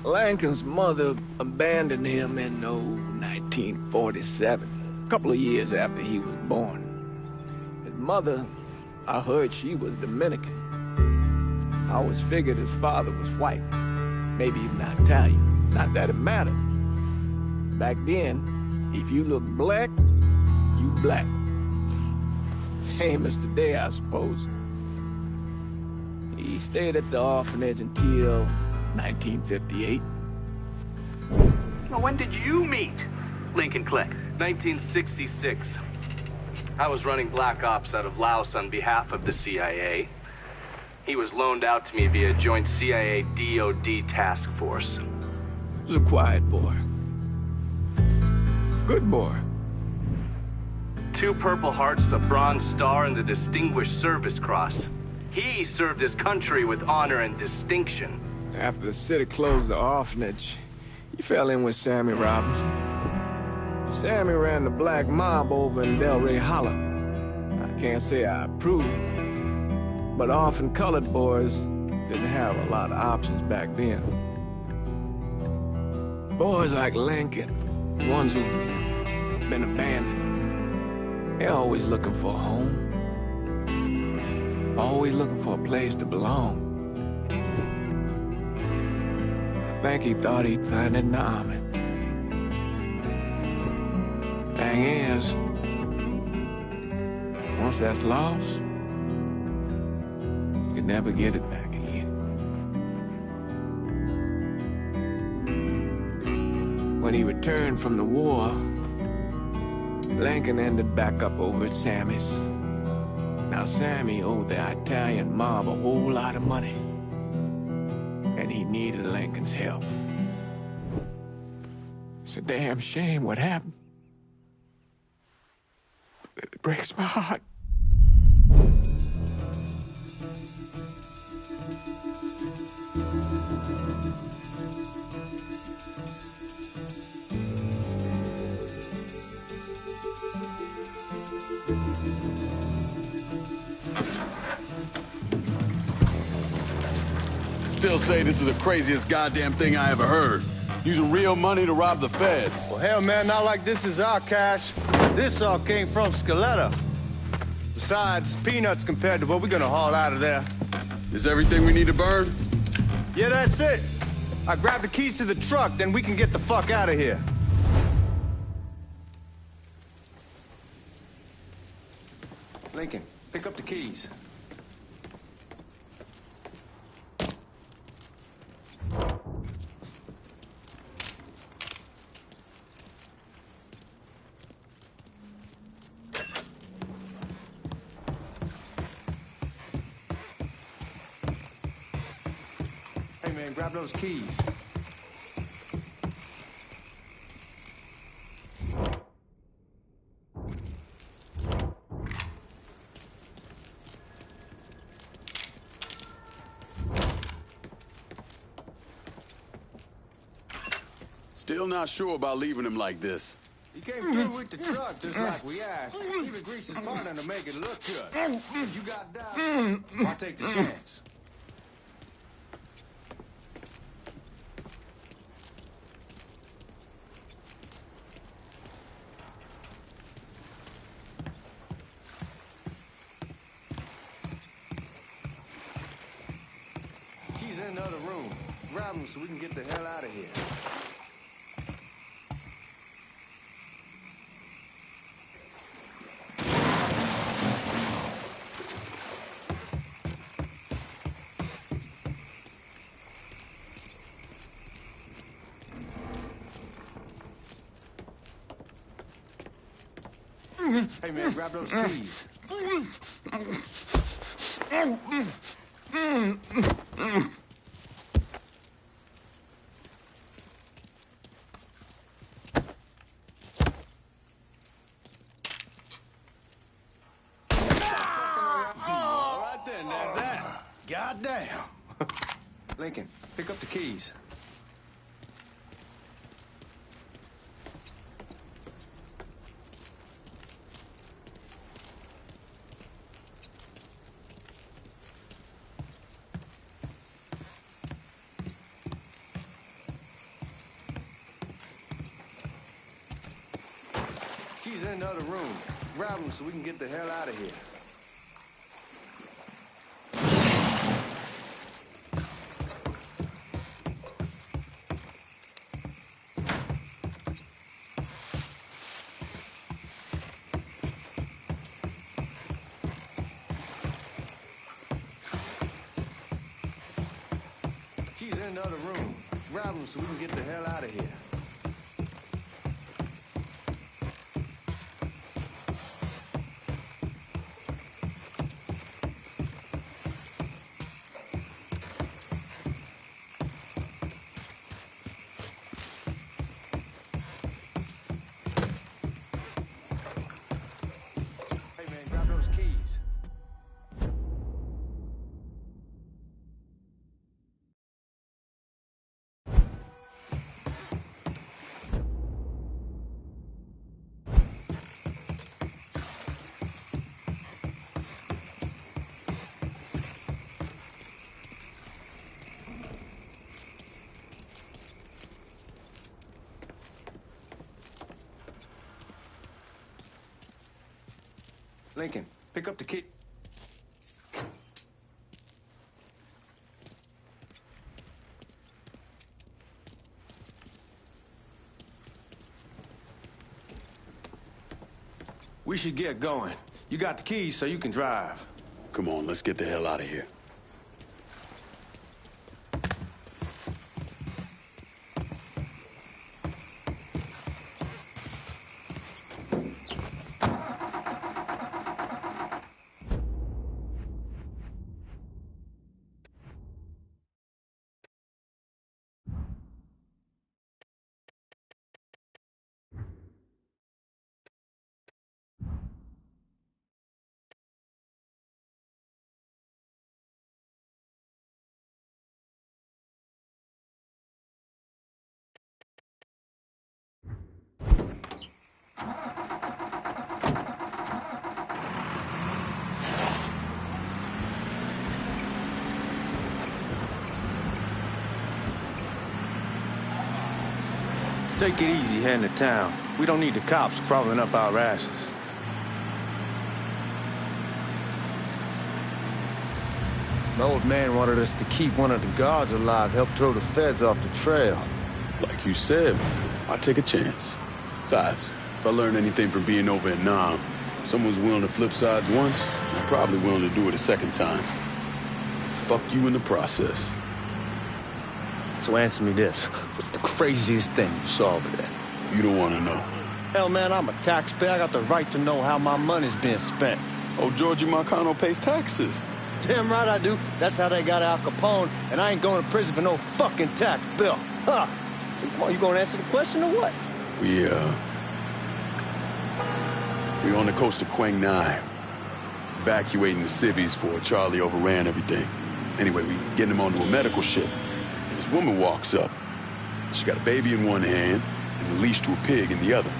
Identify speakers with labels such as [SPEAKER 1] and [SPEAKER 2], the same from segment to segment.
[SPEAKER 1] Lincoln's mother abandoned him in, 1947, a couple of years after he was born. His mother, I heard she was Dominican. I always figured his father was white, maybe even Italian. Not that it mattered. Back then, if you looked black, you black. Same as today, I suppose. He stayed at the orphanage until 1958.
[SPEAKER 2] Well, when did you meet Lincoln Click?
[SPEAKER 3] 1966. I was running Black Ops out of Laos on behalf of the CIA. He was loaned out to me via joint CIA-DOD task force.
[SPEAKER 1] He was a quiet boy. Good boy.
[SPEAKER 3] 2 Purple Hearts, a Bronze Star, and the Distinguished Service Cross. He served his country with honor and distinction.
[SPEAKER 1] After the city closed the orphanage, he fell in with Sammy Robinson. Sammy ran the black mob over in Delray Hollow. I can't say I approve, but orphan colored boys didn't have a lot of options back then. Boys like Lincoln, the ones who've been abandoned, they're always looking for a home. Always looking for a place to belong. I think he thought he'd find it in the army. Thing is, once that's lost, you can never get it back again. When he returned from the war, Lincoln ended back up over at Sammy's. Now, Sammy owed the Italian mob a whole lot of money, and he needed Lincoln's help. It's a damn shame what happened. It breaks my heart.
[SPEAKER 4] Still say this is the craziest goddamn thing I ever heard. Using real money to rob the feds.
[SPEAKER 5] Well, hell, man, not like this is our cash. This all came from Scaletta. Besides, peanuts compared to what we're gonna haul out of there.
[SPEAKER 4] Is everything we need to burn?
[SPEAKER 5] Yeah, that's it. I grab the keys to the truck, then we can get the fuck out of here. Lincoln, pick up the keys. Hey, man, grab those keys.
[SPEAKER 4] Still not sure about leaving him like this.
[SPEAKER 5] He came through with the truck just like we asked. Even greased his partner to make it look good. If you got doubts, I'll take the chance. Keys in the other room. Grab them so we can get the hell out of here. Hey, man, grab those keys. All right then, there's that. Goddamn. Lincoln, pick up the keys. another room. Grab them so we can get the hell out of here. Keys in another room. Grab them so we can get the hell out of here. Hey man, grab those keys. Lincoln, pick up the key. We should get going. You got the keys so you can drive.
[SPEAKER 4] Come on, let's get the hell out of here.
[SPEAKER 5] Take it easy heading to town. We don't need the cops crawling up our asses. The old man wanted us to keep one of the guards alive, help throw the feds off the trail.
[SPEAKER 4] Like you said, I take a chance. Besides, if I learn anything from being over in Nam, someone's willing to flip sides once, I'm probably willing to do it a second time. Fuck you in the process.
[SPEAKER 5] So answer me this. What's the craziest thing you saw over there?
[SPEAKER 4] You don't want to know.
[SPEAKER 5] Hell, man, I'm a taxpayer. I got the right to know how my money's being spent.
[SPEAKER 4] Oh, Georgie Marcano pays taxes.
[SPEAKER 5] Damn right I do. That's how they got Al Capone, and I ain't going to prison for no fucking tax bill. Huh. So come on, you gonna answer the question or what?
[SPEAKER 4] We're on the coast of Quang Nai, evacuating the civvies for Charlie overran everything. Anyway, we getting him onto a medical ship. This woman walks up. She got a baby in one hand and a leash to a pig in the other.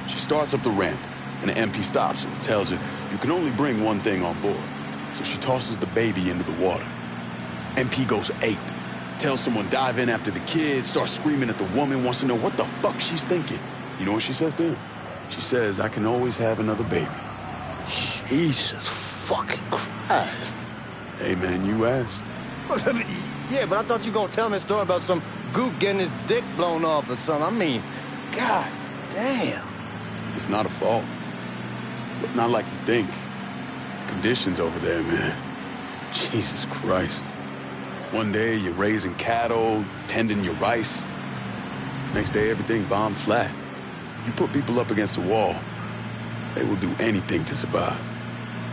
[SPEAKER 4] She starts up the ramp, and the MP stops her and tells her, you can only bring one thing on board. So she tosses the baby into the water. MP goes ape, tells someone dive in after the kid, starts screaming at the woman, wants to know what the fuck she's thinking. You know what she says to him? She says, I can always have another baby.
[SPEAKER 5] Jesus fucking Christ.
[SPEAKER 4] Hey man, you asked.
[SPEAKER 5] Yeah, but I thought you were gonna tell me a story about some gook getting his dick blown off or something. I mean, god damn.
[SPEAKER 4] It's not a fault. But not like you think. Conditions over there, man. Jesus Christ. One day you're raising cattle, tending your rice. Next day everything bombed flat. You put people up against a wall, they will do anything to survive.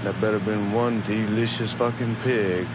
[SPEAKER 5] That better been one delicious fucking pig.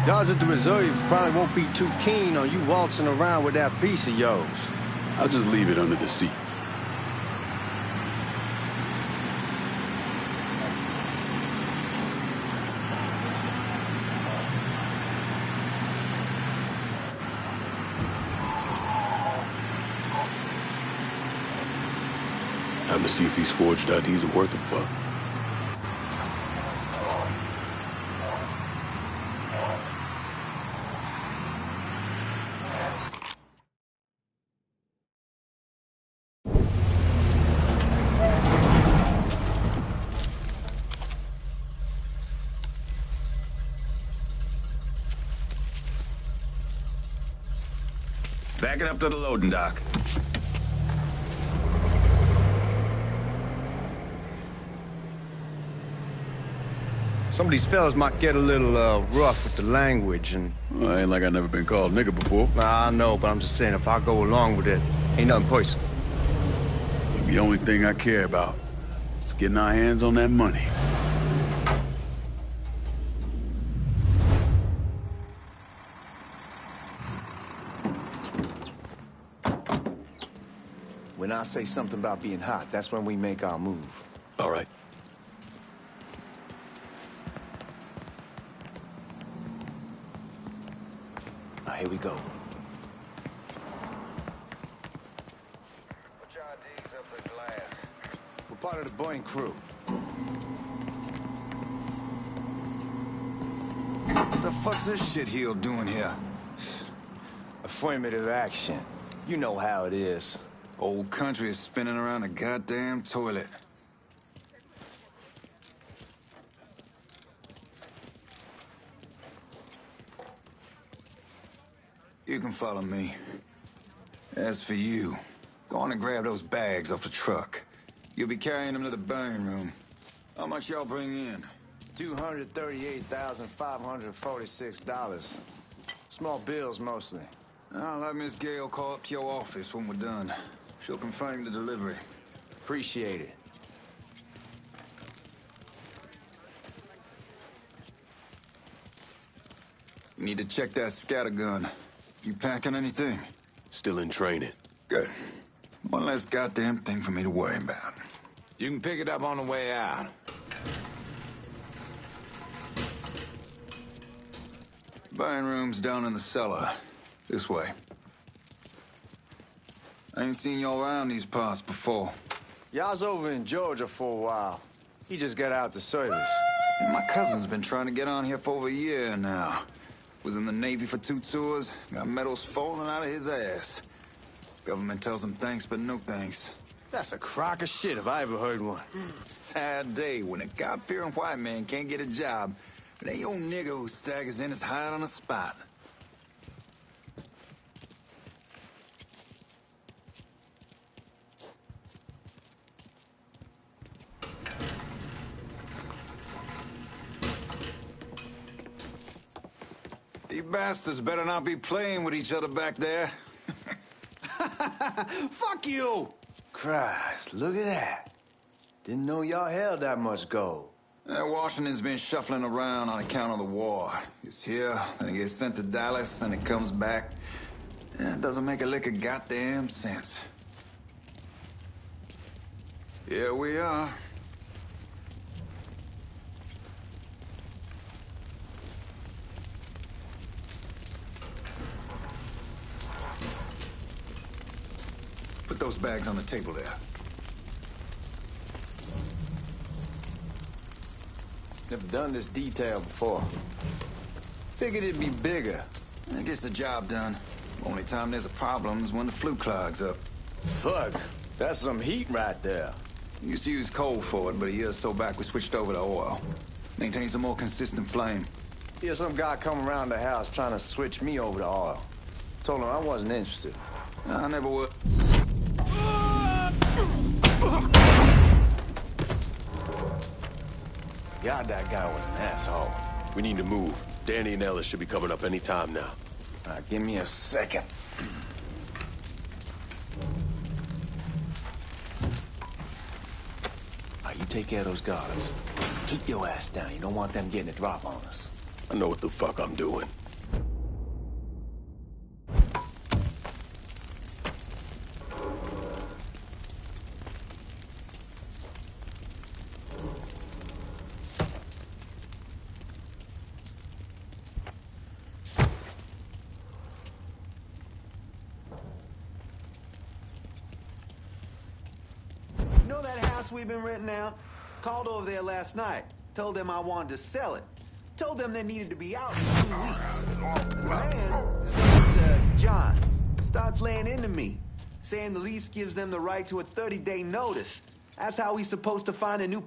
[SPEAKER 5] Guards at the reserve probably won't be too keen on you waltzing around with that piece of yours.
[SPEAKER 4] I'll just leave it under the seat. Time to see if these forged IDs are worth a fuck.
[SPEAKER 6] Back it up to the loading dock.
[SPEAKER 5] Some of these fellas might get a little rough with the language and...
[SPEAKER 4] Well, ain't like I never been called nigga before.
[SPEAKER 5] Nah, I know, but I'm just saying, if I go along with it, ain't nothing personal.
[SPEAKER 4] The only thing I care about is getting our hands on that money.
[SPEAKER 1] When I say something about being hot, that's when we make our move.
[SPEAKER 4] All right.
[SPEAKER 1] Now, here we go.
[SPEAKER 5] Put your IDs up the glass. We're part of the Boeing crew.
[SPEAKER 6] What the fuck's this shitheel doing here?
[SPEAKER 1] Affirmative action. You know how it is.
[SPEAKER 6] Old country is spinning around a goddamn toilet. You can follow me. As for you, go on and grab those bags off the truck. You'll be carrying them to the burn room. How much y'all bring in?
[SPEAKER 1] $238,546. Small bills, mostly.
[SPEAKER 6] I'll have Miss Gale call up to your office when we're done. She'll confirm the delivery.
[SPEAKER 1] Appreciate it.
[SPEAKER 6] You need to check that scattergun. You packing anything?
[SPEAKER 4] Still in training.
[SPEAKER 6] Good. One less goddamn thing for me to worry about.
[SPEAKER 7] You can pick it up on the way out.
[SPEAKER 6] Burn room's down in the cellar. This way. I ain't seen y'all around these parts before.
[SPEAKER 5] Y'all's over in Georgia for a while. He just got out the service.
[SPEAKER 6] And my cousin's been trying to get on here for over a year now. Was in the Navy for 2 tours, got medals falling out of his ass. Government tells him thanks, but no thanks.
[SPEAKER 5] That's a crock of shit if I ever heard one.
[SPEAKER 6] Sad day when a God-fearing white man can't get a job, but ain't old nigga who staggers in his hide on the spot. You bastards better not be playing with each other back there.
[SPEAKER 5] Fuck you! Christ, look at that. Didn't know y'all held that much gold.
[SPEAKER 6] Washington's been shuffling around on account of the war. It's here, then it gets sent to Dallas, then it comes back. It doesn't make a lick of goddamn sense. Here we are. Put those bags on the table there.
[SPEAKER 5] Never done this detail before. Figured it'd be bigger.
[SPEAKER 6] It gets the job done. Only time there's a problem is when the flue clogs up.
[SPEAKER 5] Fuck, that's some heat right there.
[SPEAKER 6] We used to use coal for it, but a year or so back we switched over to oil. Maintains a more consistent flame.
[SPEAKER 5] Hear some guy come around the house trying to switch me over to oil. Told him I wasn't interested.
[SPEAKER 6] I never would.
[SPEAKER 5] God, that guy was an asshole.
[SPEAKER 8] We need to move. Danny and Ellis should be coming up any time now.
[SPEAKER 5] Give me a second. You take care of those guards. Keep your ass down. You don't want them getting a drop on us.
[SPEAKER 8] I know what the fuck I'm doing.
[SPEAKER 9] You know that house we've been renting out? Called over there last night. Told them I wanted to sell it. Told them they needed to be out in 2 weeks. The man, his name's John, starts laying into me, saying the lease gives them the right to a 30-day notice. That's how he's supposed to find a new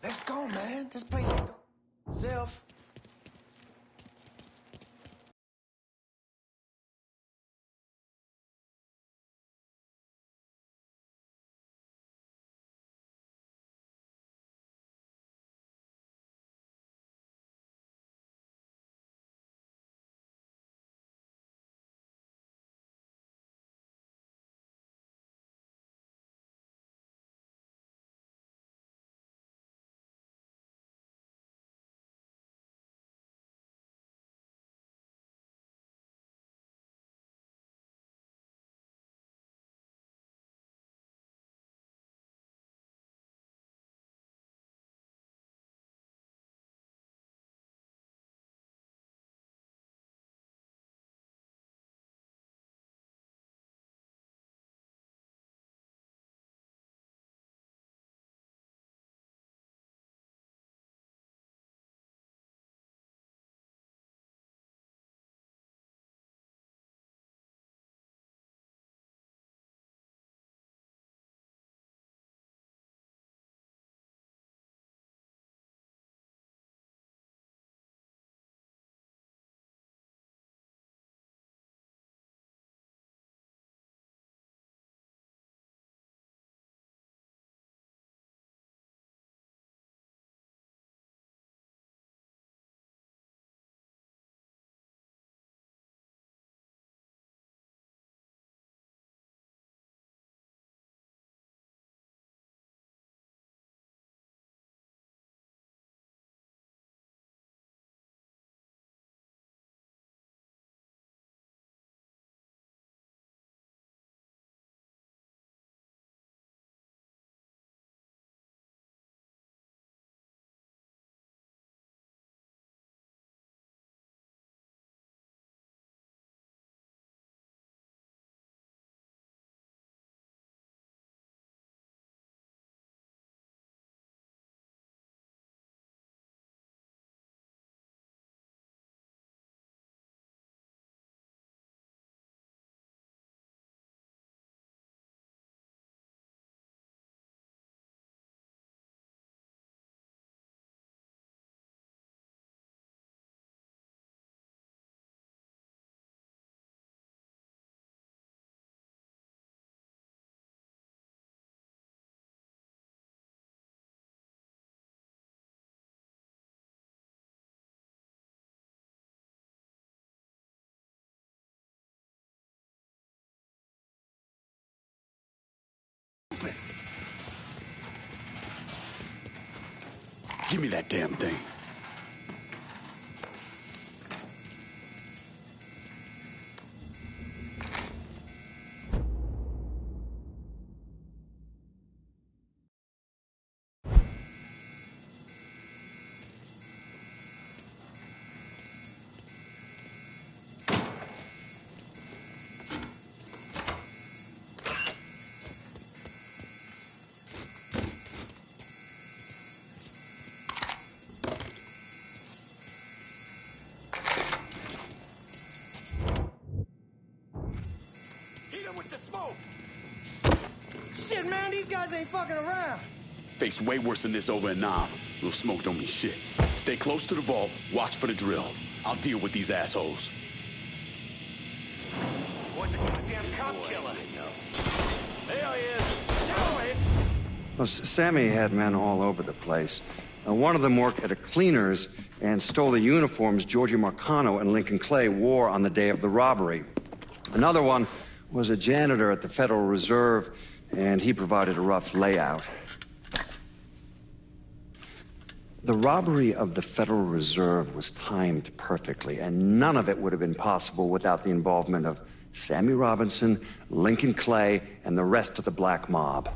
[SPEAKER 9] Let's go, man. This place ain't go. Self.
[SPEAKER 4] Give me that damn thing.
[SPEAKER 10] Shit, man, these guys ain't fucking around.
[SPEAKER 4] Faced way worse than this over in Nam. Little smoke don't mean shit. Stay close to the vault, watch for the drill. I'll deal with these assholes.
[SPEAKER 10] Boy's a goddamn cop killer. There he is. Delray!
[SPEAKER 11] Well, Sammy had men all over the place. One of them worked at a cleaner's and stole the uniforms Georgie Marcano and Lincoln Clay wore on the day of the robbery. Another one was a janitor at the Federal Reserve, and he provided a rough layout. The robbery of the Federal Reserve was timed perfectly, and none of it would have been possible without the involvement of Sammy Robinson, Lincoln Clay, and the rest of the black mob.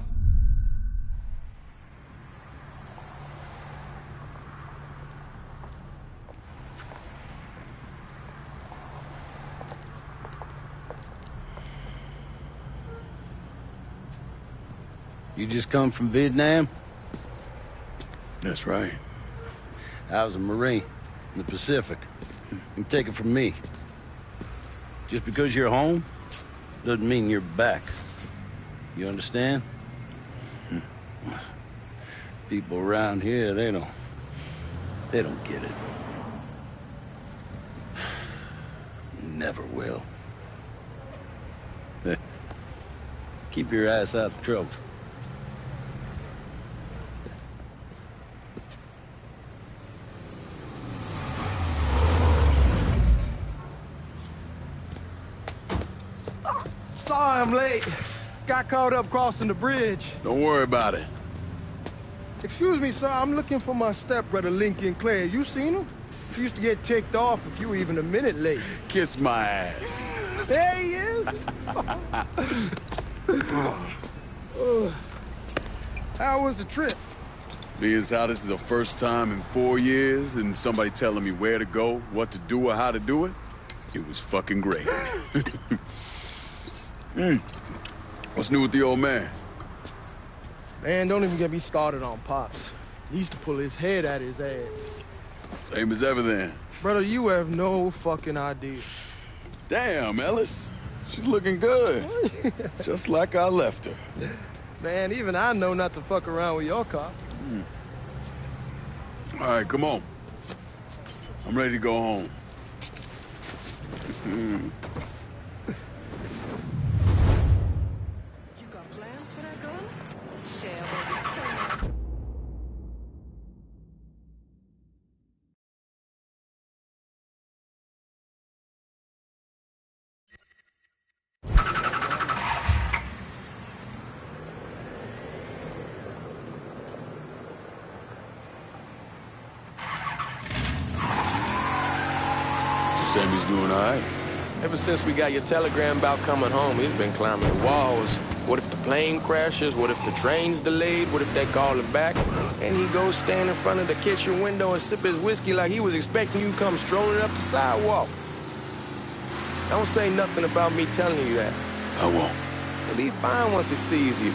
[SPEAKER 12] You just come from Vietnam?
[SPEAKER 4] That's right.
[SPEAKER 12] I was a Marine in the Pacific. You take it from me. Just because you're home doesn't mean you're back. You understand? People around here, they don't get it. Never will. Keep your ass out of trouble.
[SPEAKER 5] Sorry I'm late. Got caught up crossing the bridge.
[SPEAKER 4] Don't worry about it.
[SPEAKER 10] Excuse me, sir. I'm looking for my stepbrother, Lincoln Clay. You seen him? He used to get ticked off if you were even a minute late.
[SPEAKER 4] Kiss my ass.
[SPEAKER 10] There he is. How was the trip?
[SPEAKER 4] Being as how this is the first time in 4 years and somebody telling me where to go, what to do, or how to do it, it was fucking great. What's new with the old man?
[SPEAKER 10] Man, don't even get me started on Pops. He used to pull his head out his ass.
[SPEAKER 4] Same as ever then.
[SPEAKER 10] Brother, you have no fucking idea.
[SPEAKER 4] Damn, Ellis. She's looking good. Just like I left her.
[SPEAKER 10] Man, even I know not to fuck around with your car.
[SPEAKER 4] All right, come on. I'm ready to go home. Sammy's doing all right.
[SPEAKER 8] Ever since we got your telegram about coming home, he's been climbing the walls. What if the plane crashes? What if the train's delayed? What if they call him back? And he goes stand in front of the kitchen window and sip his whiskey like he was expecting you to come strolling up the sidewalk. Don't say nothing about me telling you that.
[SPEAKER 4] I won't.
[SPEAKER 8] He'll be fine once he sees you.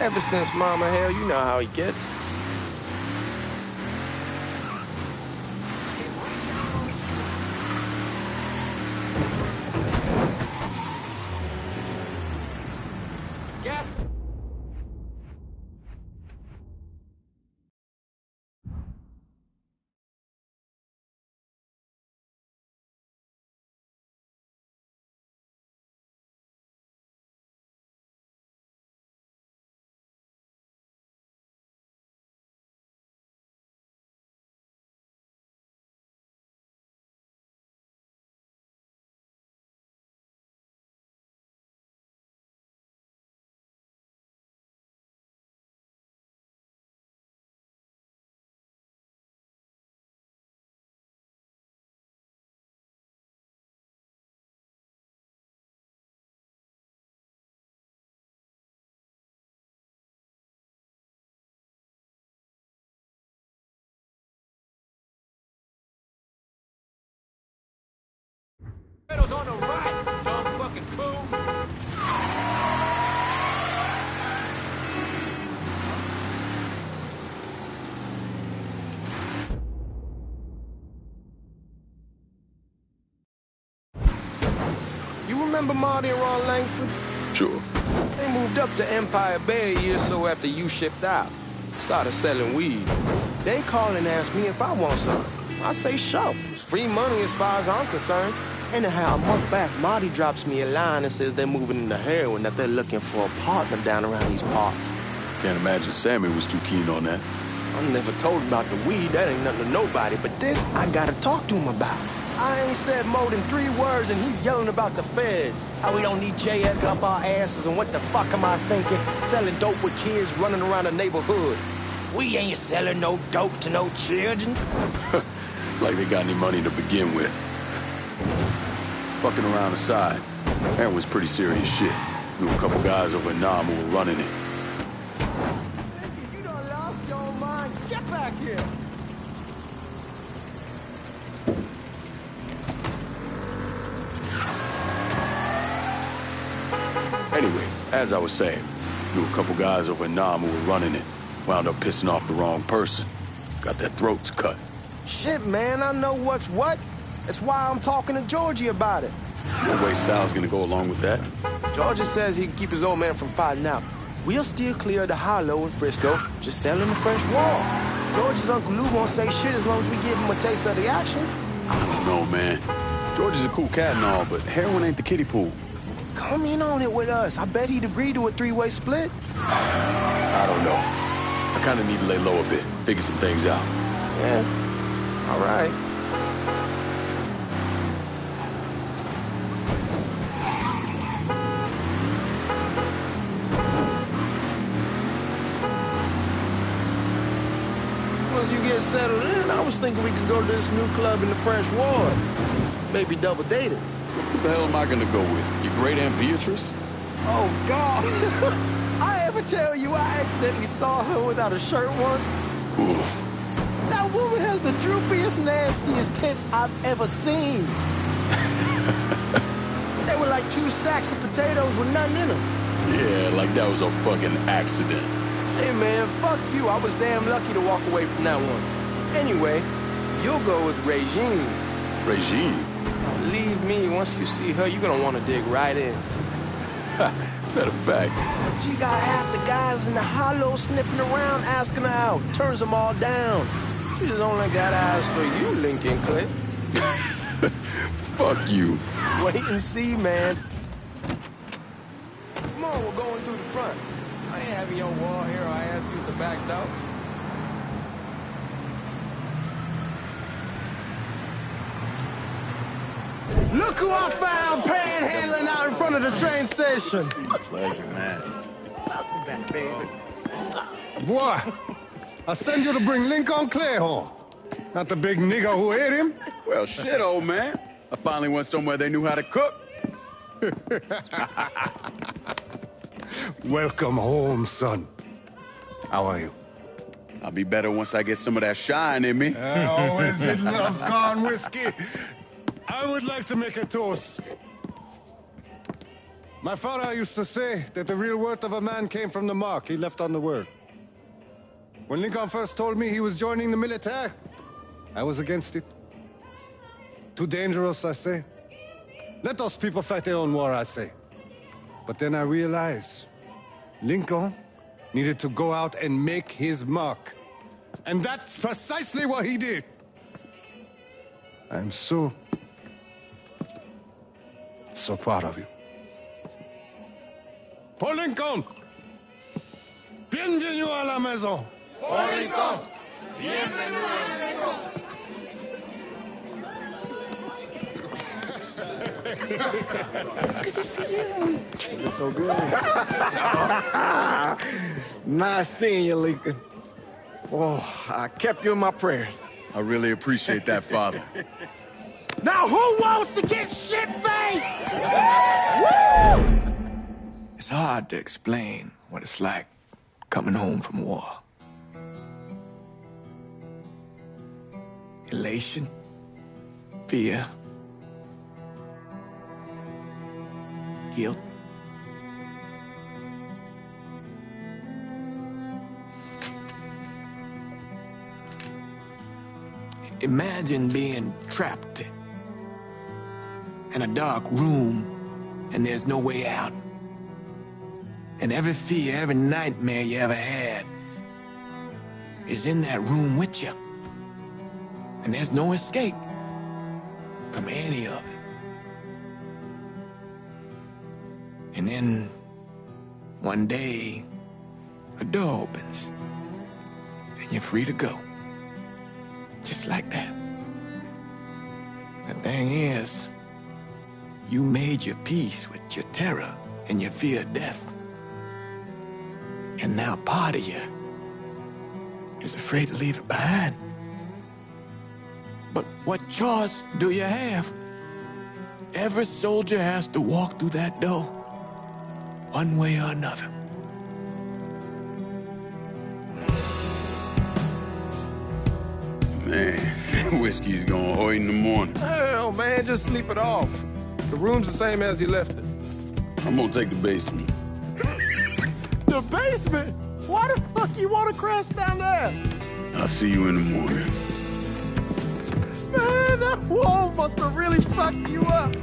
[SPEAKER 8] Ever since Mama Hell, you know how he gets.
[SPEAKER 7] On the right, dumb fucking coon.
[SPEAKER 8] You remember Marty and Ron Langford?
[SPEAKER 4] Sure.
[SPEAKER 8] They moved up to Empire Bay a year or so after you shipped out. Started selling weed. They call and ask me if I want some. I say sure. It's free money as far as I'm concerned. Anyhow, a month back, Marty drops me a line and says they're moving into heroin, that they're looking for a partner down around these parts.
[SPEAKER 4] Can't imagine Sammy was too keen on that.
[SPEAKER 8] I never told him about the weed. That ain't nothing to nobody. But this, I gotta talk to him about. I ain't said more than 3 words, and he's yelling about the feds. How we don't need JF up our asses, and what the fuck am I thinking? Selling dope with kids running around the neighborhood. We ain't selling no dope to no children.
[SPEAKER 4] Like they got any money to begin with. Fucking around aside, that was pretty serious shit. Knew a couple guys over in Nam who were running it.
[SPEAKER 10] You done lost your mind. Get back here.
[SPEAKER 4] Anyway, as I was saying, knew a couple guys over in Nam who were running it. Wound up pissing off the wrong person. Got their throats cut.
[SPEAKER 8] Shit, man, I know what's what. That's why I'm talking to Georgie about it.
[SPEAKER 4] No way Sal's gonna go along with that.
[SPEAKER 8] Georgie says he can keep his old man from fighting out. We'll still clear the Hollow in Frisco, just selling the fresh wall. George's Uncle Lou won't say shit as long as we give him a taste of the action.
[SPEAKER 4] I don't know, man. George is a cool cat and all, but heroin ain't the kiddie pool.
[SPEAKER 8] Come in on it with us. I bet he'd agree to a 3-way split.
[SPEAKER 4] I don't know. I kind of need to lay low a bit, figure some things out.
[SPEAKER 8] Yeah, all right. Once you get settled in, I was thinking we could go to this new club in the French Ward. Maybe double date it.
[SPEAKER 4] Who the hell am I gonna go with? Your great Aunt Beatrice?
[SPEAKER 8] Oh, God. I ever tell you I accidentally saw her without a shirt once?
[SPEAKER 4] Ooh.
[SPEAKER 8] That woman has the droopiest, nastiest tits I've ever seen. They were like 2 sacks of potatoes with nothing in them.
[SPEAKER 4] Yeah, like that was a fucking accident.
[SPEAKER 8] Hey, man, fuck you. I was damn lucky to walk away from that one. Anyway, you'll go with Regine.
[SPEAKER 4] Regine?
[SPEAKER 8] Believe me, once you see her, you're gonna want to dig right in.
[SPEAKER 4] Matter of fact.
[SPEAKER 8] She got half the guys in the Hollow sniffing around, asking her out. Turns them all down. She's only got eyes for you, Lincoln Clay.
[SPEAKER 4] Fuck you.
[SPEAKER 8] Wait and see, man. Come on, we're going through the front. I ain't having your wall here, I ask use the back door.
[SPEAKER 10] Look who I found panhandling out in front of the train station.
[SPEAKER 4] Pleasure, man.
[SPEAKER 8] Welcome back, baby.
[SPEAKER 10] Boy, I send you to bring Lincoln Clay home. Not the big nigga who ate him.
[SPEAKER 4] Well, shit, old man. I finally went somewhere they knew how to cook.
[SPEAKER 10] Welcome home, son. How are you?
[SPEAKER 4] I'll be better once I get some of that shine in me.
[SPEAKER 10] I always did love gone whiskey. I would like to make a toast. My father used to say that the real worth of a man came from the mark he left on the world. When Lincoln first told me he was joining the military, I was against it. Too dangerous, I say. Let those people fight their own war, I say. But then I realized Lincoln needed to go out and make his mark. And that's precisely what he did. I'm so proud of you. Paul Lincoln! Bienvenue à la maison!
[SPEAKER 7] Paul Lincoln! Bienvenue à la maison!
[SPEAKER 10] Good to see you.
[SPEAKER 1] You're so good. Nice seeing you, Lincoln. Oh, I kept you in my prayers.
[SPEAKER 4] I really appreciate that, Father.
[SPEAKER 10] Now who wants to get shit-faced?
[SPEAKER 1] Woo! It's hard to explain what it's like coming home from war. Elation, fear, guilt. Imagine being trapped in a dark room and there's no way out. And every fear, every nightmare you ever had is in that room with you. And there's no escape from any of it. And then one day, a door opens and you're free to go. Just like that. The thing is, you made your peace with your terror and your fear of death. And now part of you is afraid to leave it behind. But what choice do you have? Every soldier has to walk through that door, one way or another.
[SPEAKER 4] Man, whiskey's gonna hurt in the morning.
[SPEAKER 8] Hell, man, just sleep it off. The room's the same as you left it.
[SPEAKER 4] I'm gonna take the basement.
[SPEAKER 8] The basement? Why the fuck you want to crash down there?
[SPEAKER 4] I'll see you in the morning.
[SPEAKER 8] Man, that wall must have really fucked you up.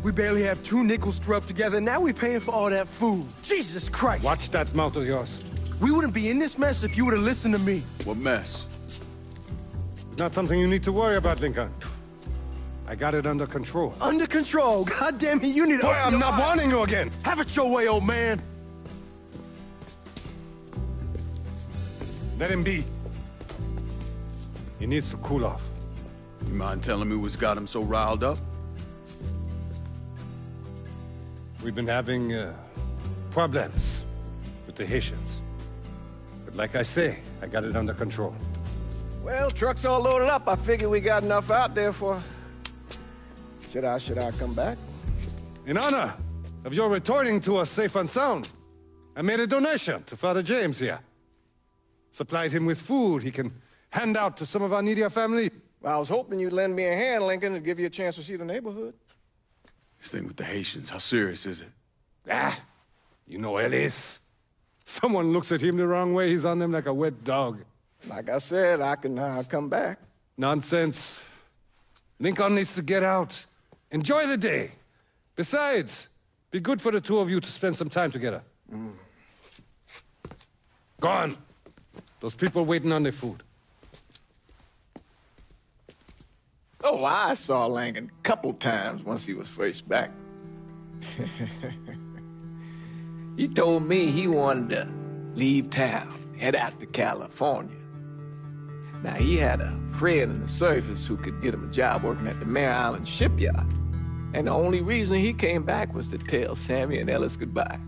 [SPEAKER 7] We barely have 2 nickels to rub together, now we're paying for all that food. Jesus Christ!
[SPEAKER 10] Watch that mouth of yours.
[SPEAKER 7] We wouldn't be in this mess if you would've listened to me.
[SPEAKER 4] What mess?
[SPEAKER 10] It's not something you need to worry about, Lincoln. I got it under control.
[SPEAKER 7] Under control? God damn it, you need to...
[SPEAKER 10] Boy, I'm not warning you again!
[SPEAKER 7] Have it your way, old man!
[SPEAKER 10] Let him be. He needs to cool off.
[SPEAKER 4] You mind telling me what's got him so riled up?
[SPEAKER 10] We've been having, problems with the Haitians. But like I say, I got it under control.
[SPEAKER 1] Well, truck's all loaded up. I figure we got enough out there for... Should I come back?
[SPEAKER 10] In honor of your returning to us safe and sound, I made a donation to Father James here. Supplied him with food he can hand out to some of our needier family.
[SPEAKER 1] Well, I was hoping you'd lend me a hand, Lincoln, and give you a chance to see the neighborhood.
[SPEAKER 4] This thing with the Haitians, how serious is it?
[SPEAKER 10] Ah, you know Ellis. Someone looks at him the wrong way, he's on them like a wet dog.
[SPEAKER 1] Like I said, I can come back.
[SPEAKER 10] Nonsense. Lincoln needs to get out. Enjoy the day. Besides, be good for the two of you to spend some time together. Go on. Those people waiting on their food.
[SPEAKER 1] Oh, I saw Lincoln a couple times once he was first back. He told me he wanted to leave town, head out to California. Now, he had a friend in the service who could get him a job working at the Mare Island shipyard. And the only reason he came back was to tell Sammy and Ellis goodbye.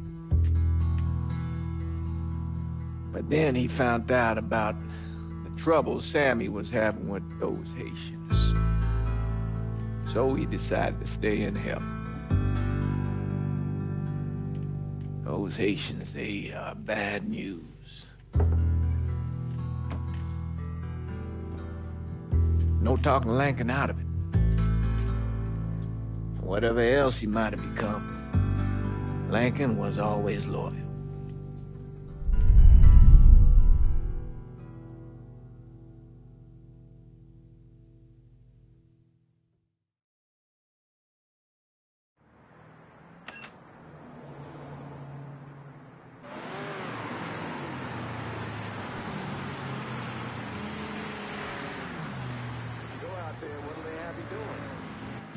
[SPEAKER 1] But then he found out about the trouble Sammy was having with those Haitians. So he decided to stay and help. Those Haitians, they are bad news. No talking Lincoln out of it. Whatever else he might have become, Lincoln was always loyal.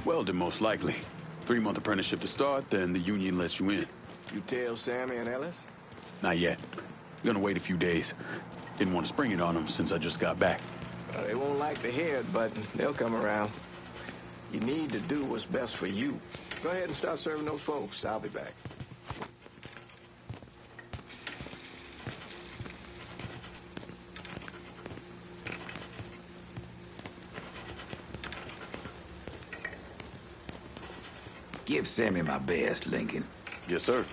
[SPEAKER 4] Welding, most likely. 3-month apprenticeship to start, then the union lets you in.
[SPEAKER 1] You tell Sammy and Ellis?
[SPEAKER 4] Not yet. Gonna wait a few days. Didn't want to spring it on them since I just got back.
[SPEAKER 1] They won't like to hear it, but they'll come around. You need to do what's best for you. Go ahead and start serving those folks. I'll be back.
[SPEAKER 13] Give Sammy my best, Lincoln.
[SPEAKER 4] Yes, sir.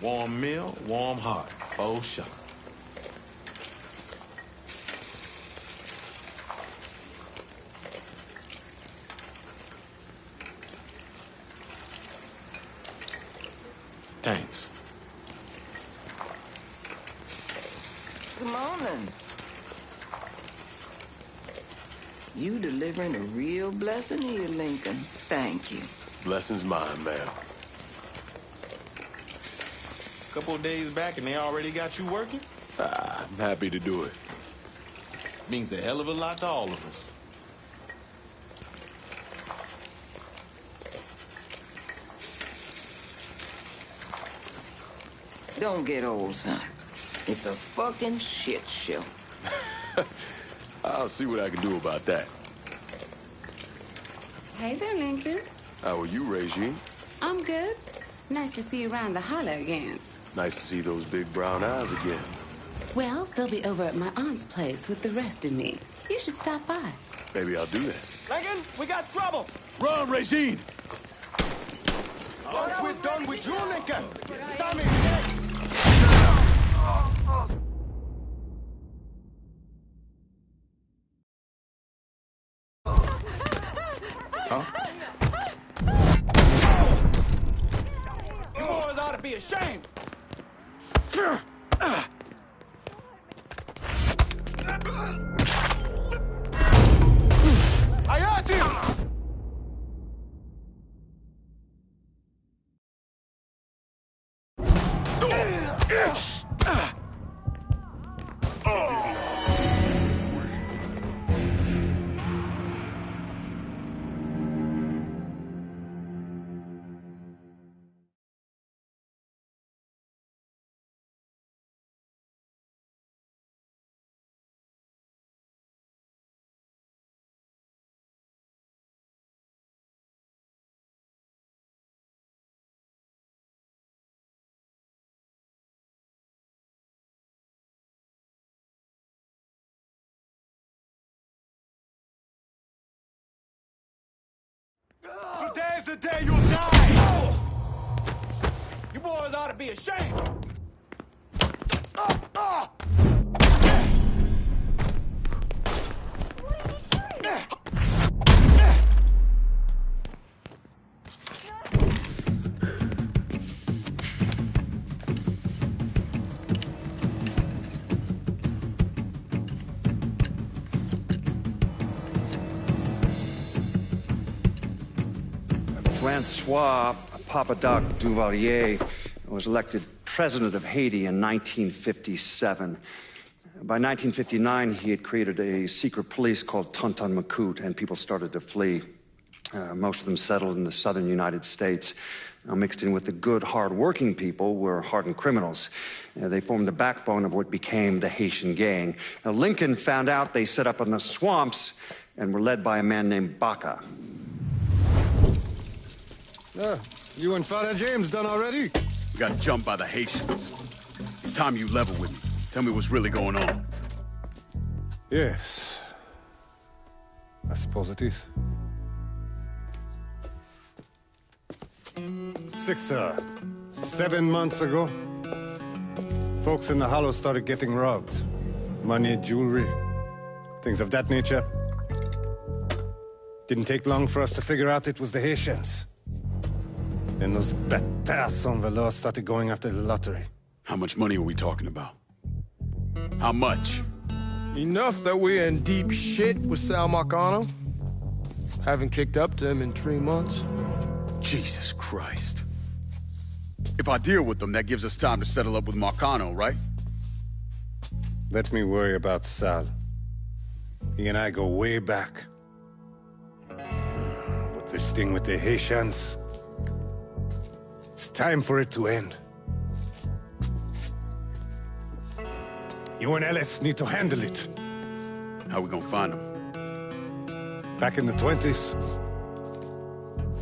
[SPEAKER 14] Warm meal, warm heart. Oh, sure. Thanks.
[SPEAKER 15] Good morning. You delivering a real blessing here, Lincoln. Thank you.
[SPEAKER 14] Blessing's mine, ma'am. Couple of days back and they already got you working?
[SPEAKER 4] I'm happy to do it.
[SPEAKER 14] Means a hell of a lot to all of us.
[SPEAKER 15] Don't get old, son. It's a fucking shit show.
[SPEAKER 4] I'll see what I can do about that.
[SPEAKER 16] Hey there, Lincoln.
[SPEAKER 4] How are you, Regine?
[SPEAKER 16] I'm good. Nice to see you around the hollow again.
[SPEAKER 4] Nice to see those big brown eyes again.
[SPEAKER 16] Well, they'll be over at my aunt's place with the rest of me. You should stop by.
[SPEAKER 4] Maybe I'll do that.
[SPEAKER 5] Lincoln, we got trouble!
[SPEAKER 4] Run, Regine!
[SPEAKER 5] Once we're done with you, Lincoln, Sammy's next! You boys ought to be ashamed! Today's the day you'll die! You boys ought to be ashamed!
[SPEAKER 11] Francois Papadoc Duvalier was elected president of Haiti in 1957. By 1959, he had created a secret police called Tonton Macoute, and people started to flee. Most of them settled in the southern United States. Mixed in with the good, hard-working people were hardened criminals. They formed the backbone of what became the Haitian gang. Now, Lincoln found out they set up in the swamps and were led by a man named Baca.
[SPEAKER 10] You and Father James done already?
[SPEAKER 4] We got jumped by the Haitians. It's time you level with me. Tell me what's really going on.
[SPEAKER 10] Yes. I suppose it is. 7 months ago, folks in the Hollow started getting robbed. Money, jewelry, things of that nature. Didn't take long for us to figure out it was the Haitians. Then those bâtards on velours started going after the lottery.
[SPEAKER 4] How much money are we talking about? How much?
[SPEAKER 7] Enough that we're in deep shit with Sal Marcano. Haven't kicked up to him in 3 months.
[SPEAKER 4] Jesus Christ. If I deal with them, that gives us time to settle up with Marcano, right?
[SPEAKER 10] Let me worry about Sal. He and I go way back. But this thing with the Haitians... it's time for it to end. You and Ellis need to handle it.
[SPEAKER 4] How we gonna find them?
[SPEAKER 10] Back in the 20s,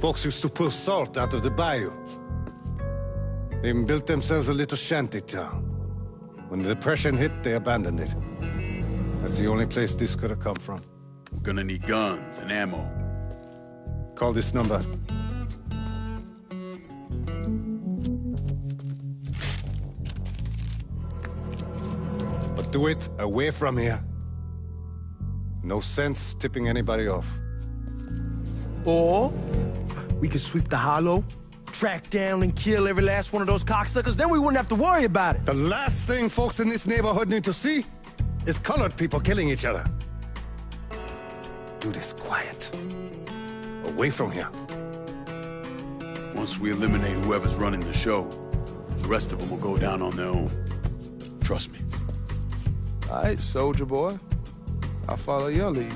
[SPEAKER 10] folks used to pull salt out of the bayou. They even built themselves a little shanty town. When the Depression hit, they abandoned it. That's the only place this could have come from.
[SPEAKER 4] We're gonna need guns and ammo.
[SPEAKER 10] Call this number. But do it away from here. No sense tipping anybody off.
[SPEAKER 7] Or we could sweep the Hollow, track down and kill every last one of those cocksuckers, then we wouldn't have to worry about it.
[SPEAKER 10] The last thing folks in this neighborhood need to see is colored people killing each other. Do this quiet. Away from here.
[SPEAKER 4] Once we eliminate whoever's running the show, the rest of them will go down on their own. Trust me.
[SPEAKER 7] All right, soldier boy. I'll follow your lead.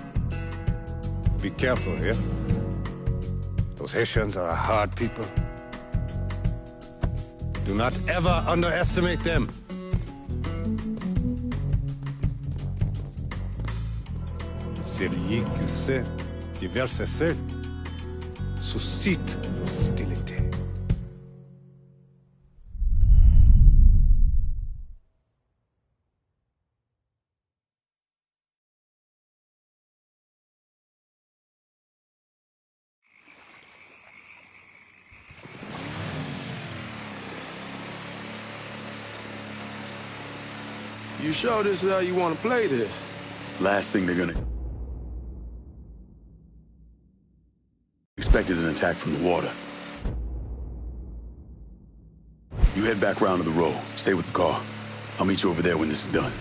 [SPEAKER 10] Be careful, yeah? Those Haitians are a hard people. Do not ever underestimate them. Celui qui sait diverser seul suscite l'hostilité.
[SPEAKER 7] You sure this is how you want to play this?
[SPEAKER 4] Last thing they're gonna expect is an attack from the water. You head back round to the row. Stay with the car. I'll meet you over there when this is done.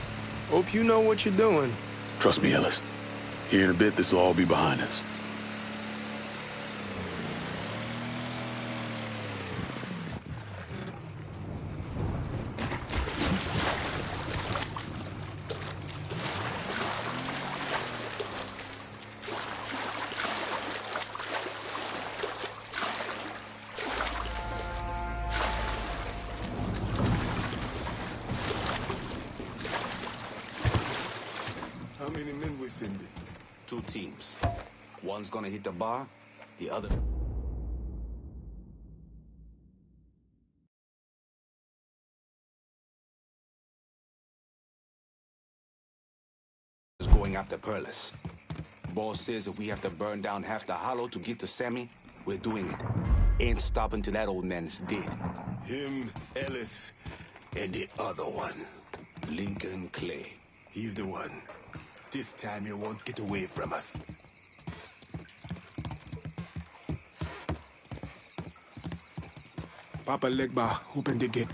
[SPEAKER 7] Hope you know what you're doing.
[SPEAKER 4] Trust me, Ellis. Here in a bit, this will all be behind us.
[SPEAKER 5] How many men we sending?
[SPEAKER 17] 2 teams. One's gonna hit the bar, the other... is going after Perlis. Boss says if we have to burn down half the Hollow to get to Sammy, We're doing it. Ain't stopping till that old man is dead.
[SPEAKER 18] Him, Ellis, and the other one.
[SPEAKER 17] Lincoln Clay.
[SPEAKER 18] He's the one. This time you won't get away from us. Papa Legba, open the gate.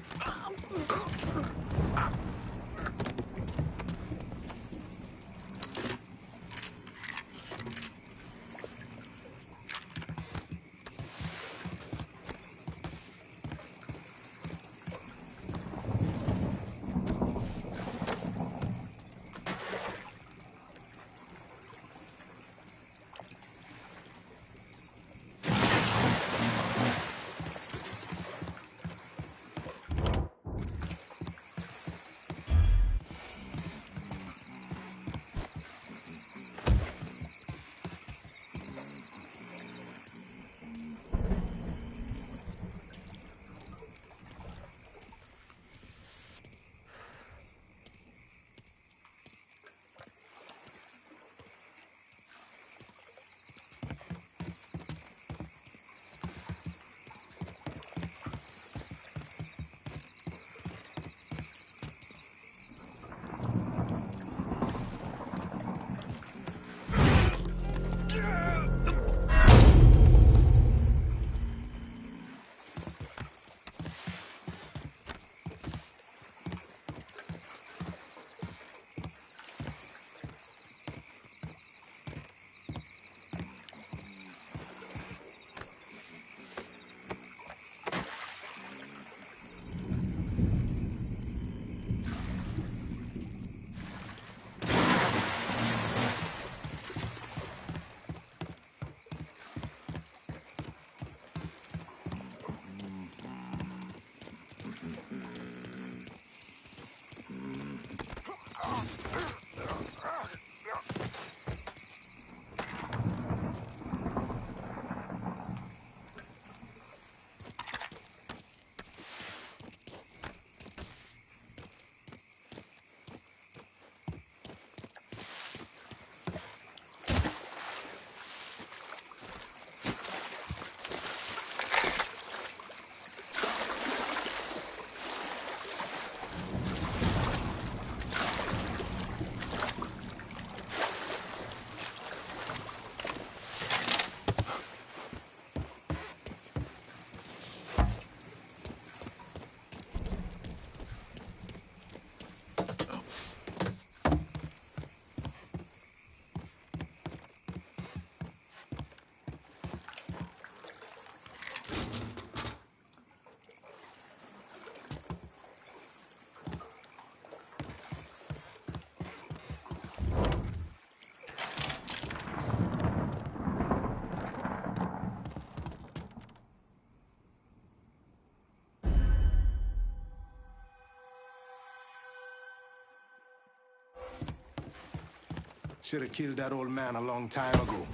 [SPEAKER 18] Should have killed that old man a long time ago.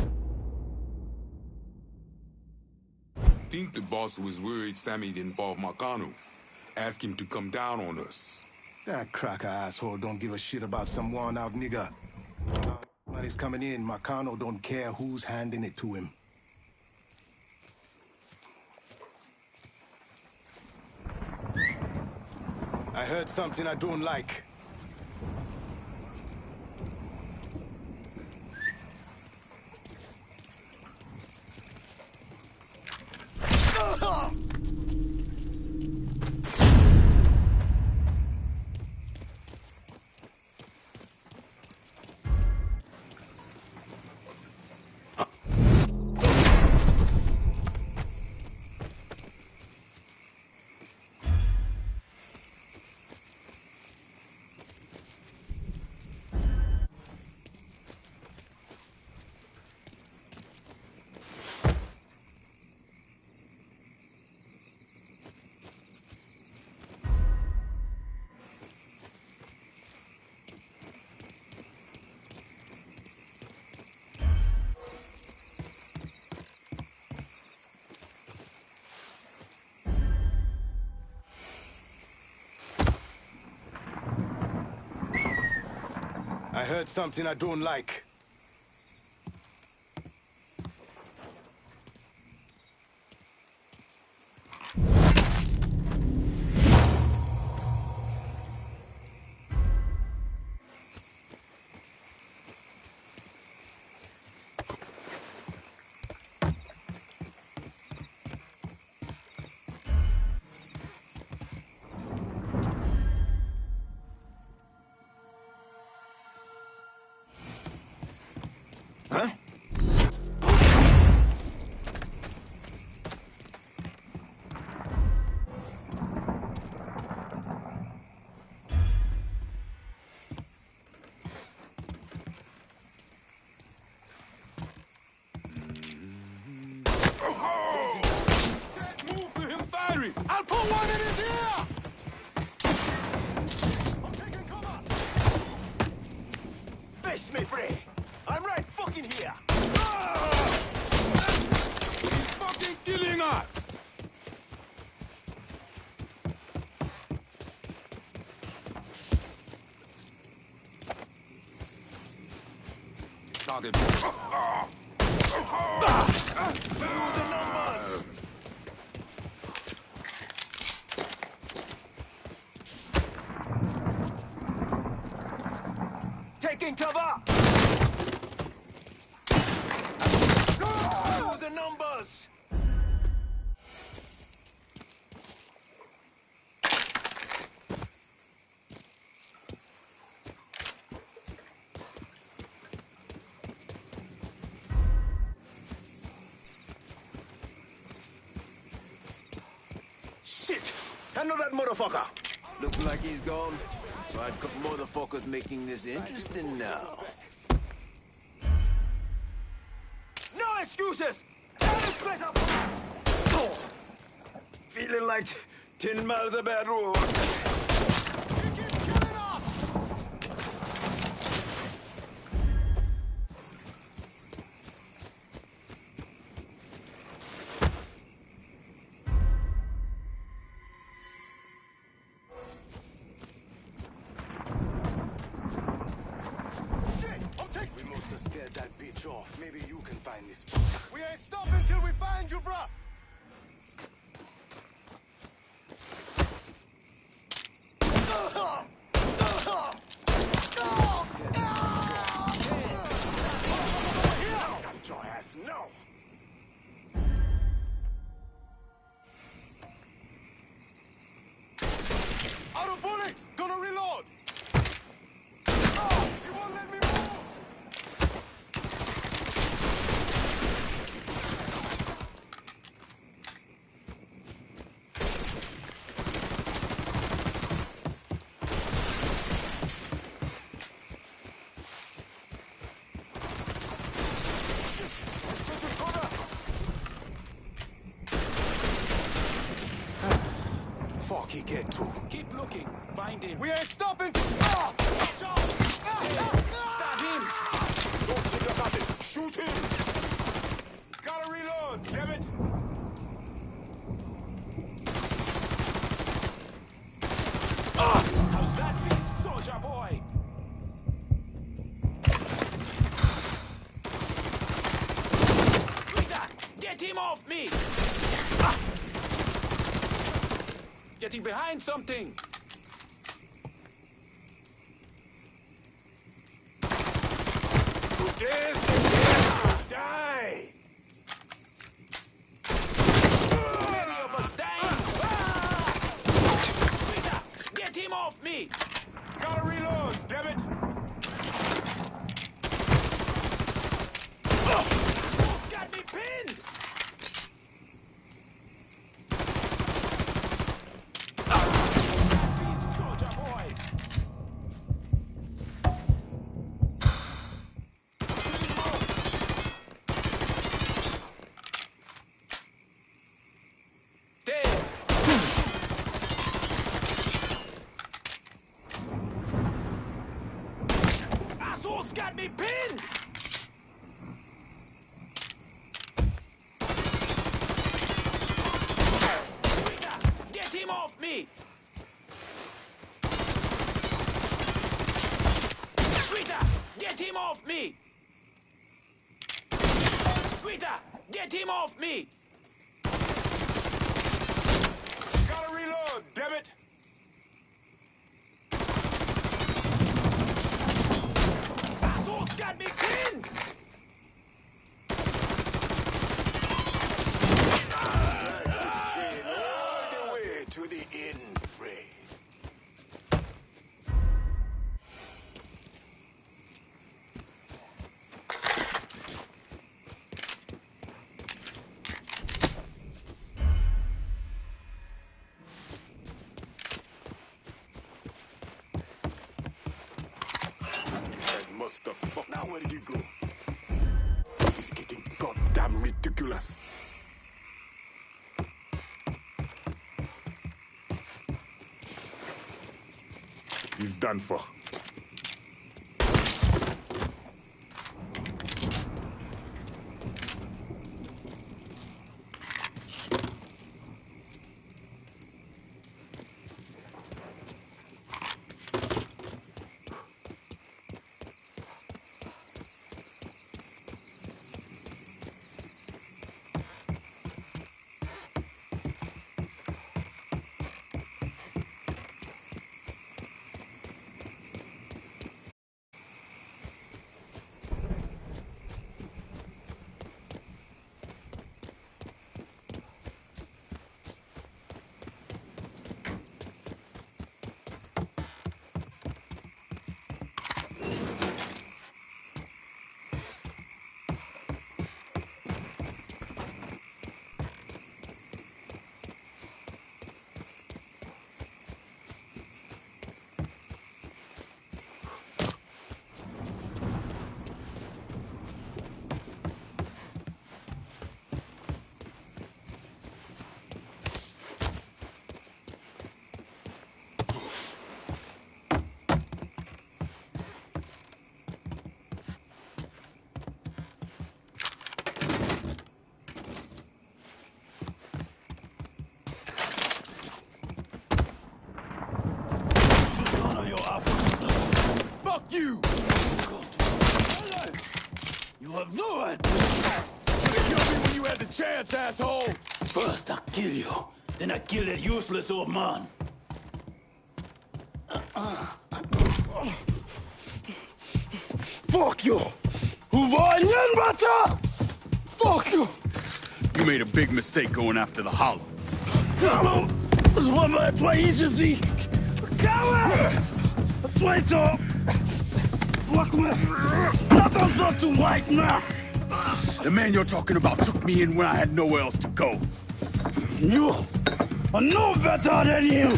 [SPEAKER 19] Think the boss was worried Sammy'd involve Marcano. Ask him to come down on us.
[SPEAKER 18] That cracker asshole don't give a shit about some worn-out nigga. Money's coming in. Marcano don't care who's handing it to him. I heard something I don't like. I heard something I don't like. infantry! I'll put one in his ear! I'm taking cover!
[SPEAKER 1] Fish me free! I'm right fucking here!
[SPEAKER 19] He's fucking killing us! Target.
[SPEAKER 1] Losing numbers! Taking cover! Losing numbers!
[SPEAKER 5] Shit! I know that motherfucker! Looks like he's gone. Bad motherfuckers making this interesting now. No excuses! Tear this place up! Oh. Feeling like 10 miles of bad road.
[SPEAKER 18] We must have scared that bitch off. Maybe you can find this. We ain't stopping till we find you, bruh! Your ass, no! Out of bullets! Gonna reload! You won't let me move! Fuck, he get to.
[SPEAKER 1] Keep looking. Find him.
[SPEAKER 18] We ain't stopping!
[SPEAKER 1] Stab him!
[SPEAKER 18] Don't think about it! Shoot him! Gotta reload, damn it!
[SPEAKER 1] How's that feel, soldier boy? Rita, get him off me! Getting behind something!
[SPEAKER 18] Die!
[SPEAKER 1] Many of us dying! Rita, get him off me!
[SPEAKER 18] Gotta reload, damn it!
[SPEAKER 1] Who's got me pinned? Soldier boy! There! Asshole's got me pinned! Rita, get him off me! Rita, get him off me! Rita, get him off me!
[SPEAKER 18] Gotta reload, damn it!
[SPEAKER 1] Asshole's got me pinned!
[SPEAKER 18] Train all the way to the end, Fred. Fuck, now where did you go? This is getting goddamn ridiculous. He's done for.
[SPEAKER 5] You! You have no idea! You killed me when you had the chance, asshole! First I kill you, then I kill that useless old man. Fuck you! Fuck you!
[SPEAKER 4] You made a big mistake going after the Hollow.
[SPEAKER 5] Hollow! Toi ici! Coward! Toi!
[SPEAKER 4] The man you're talking about took me in when I had nowhere else to go.
[SPEAKER 5] You are no better than him!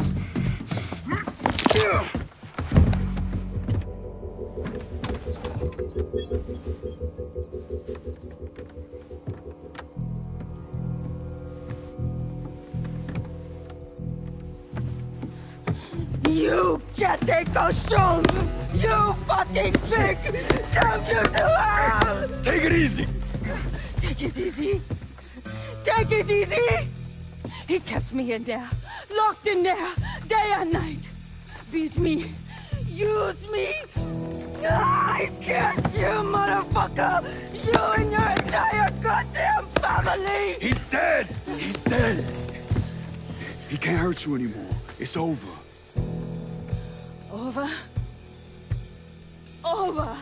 [SPEAKER 20] You getting costume! You fucking pig! Damn you to hell!
[SPEAKER 5] Take it easy!
[SPEAKER 20] Take it easy! Take it easy! He kept me in there, locked in there, day and night. Beat me, use me. I get you, motherfucker! You and your entire goddamn family!
[SPEAKER 4] He's dead! He's dead! He can't hurt you anymore. It's over.
[SPEAKER 20] Over? Over!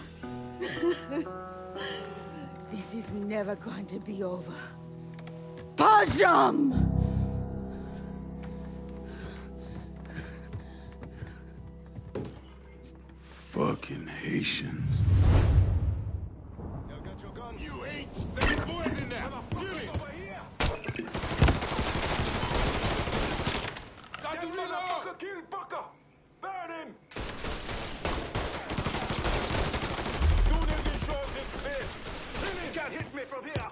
[SPEAKER 20] This is never going to be over. Pajam!
[SPEAKER 4] Fucking Haitians.
[SPEAKER 5] You ain't! Say his boys in there! Kill him! That motherfucker killed Bucker! Burn him! Soon as he shows his face, he can't hit me from here!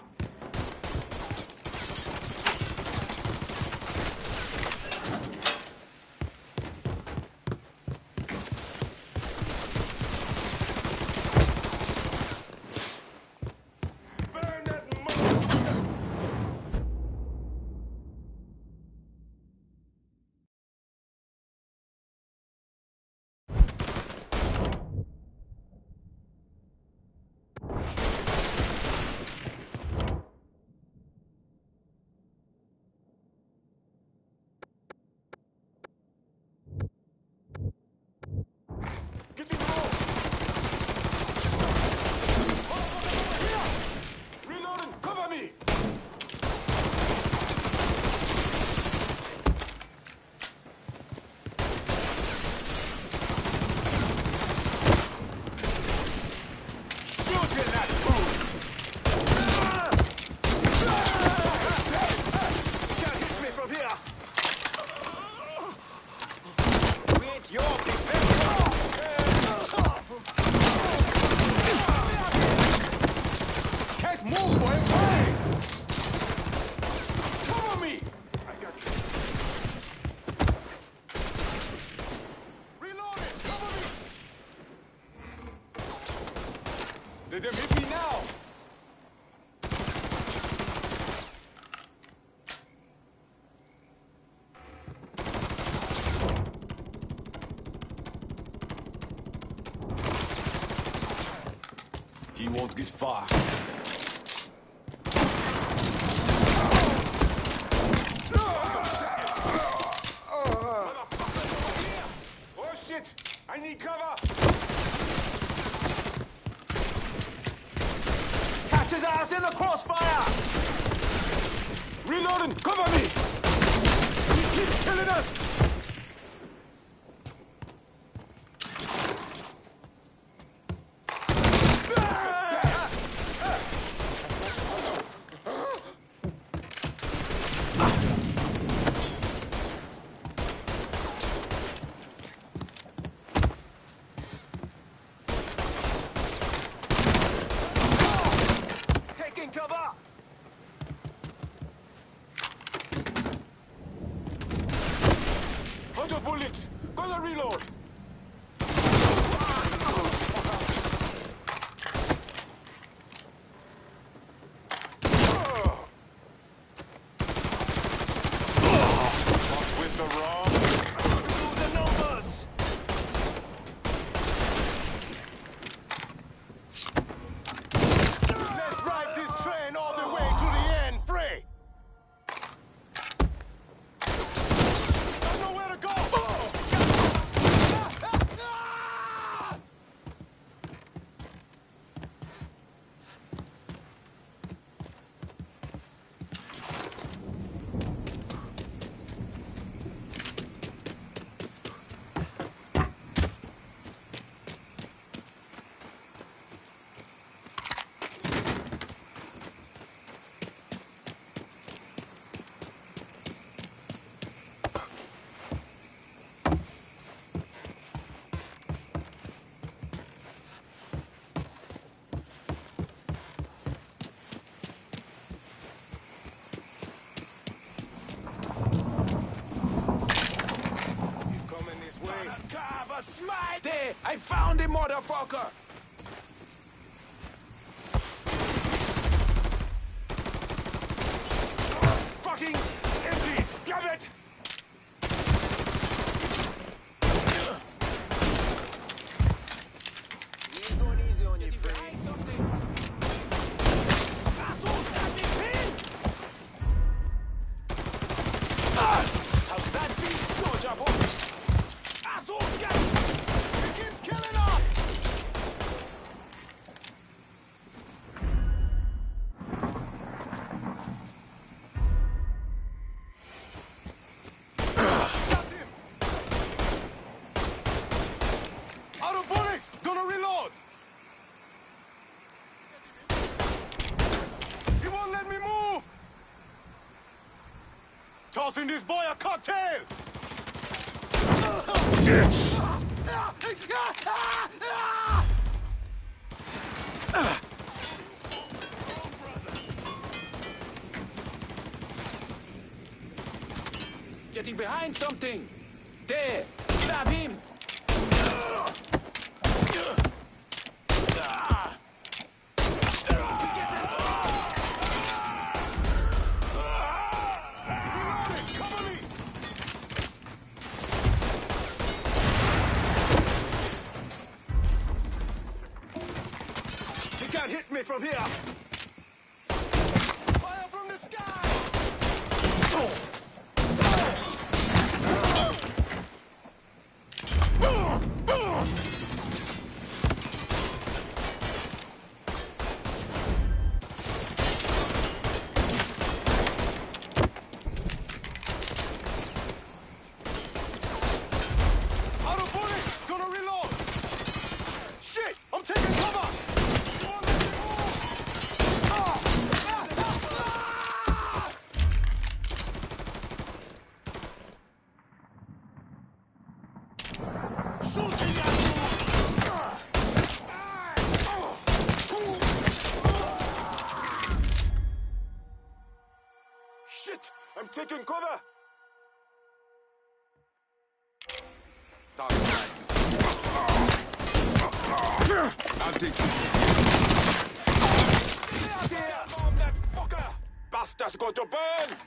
[SPEAKER 5] Let them hit me now! He won't get far.
[SPEAKER 18] Oh shit! I need cover!
[SPEAKER 5] Catch his ass in the crossfire! Reloading! Cover me! He keeps killing us!
[SPEAKER 18] bullets! Gonna reload! With the wrong. Losing numbers! Let's ride this train all the way to the end, free! Got nowhere to go!
[SPEAKER 8] There! I found him, motherfucker!
[SPEAKER 18] Fucking empty! Damn it!
[SPEAKER 5] You ain't going easy on your friend.
[SPEAKER 18] How's that feel, soldier boy? Assholes get it! He keeps killing us! Got him! Out of bullets! Gonna reload! He won't let me move! Tossing this boy a cocktail!
[SPEAKER 8] Getting behind something! There! Stab him!
[SPEAKER 18] Cover me!
[SPEAKER 5] He can't hit me from here!
[SPEAKER 18] Fire from the sky! Out of bullets! Gonna reload! Shit! I'm taking cover! Don't let me move! Shooting at you! Shit! I'm taking cover!
[SPEAKER 19] I'll take you.
[SPEAKER 5] out here! Bomb that fucker! Bastards going to burn!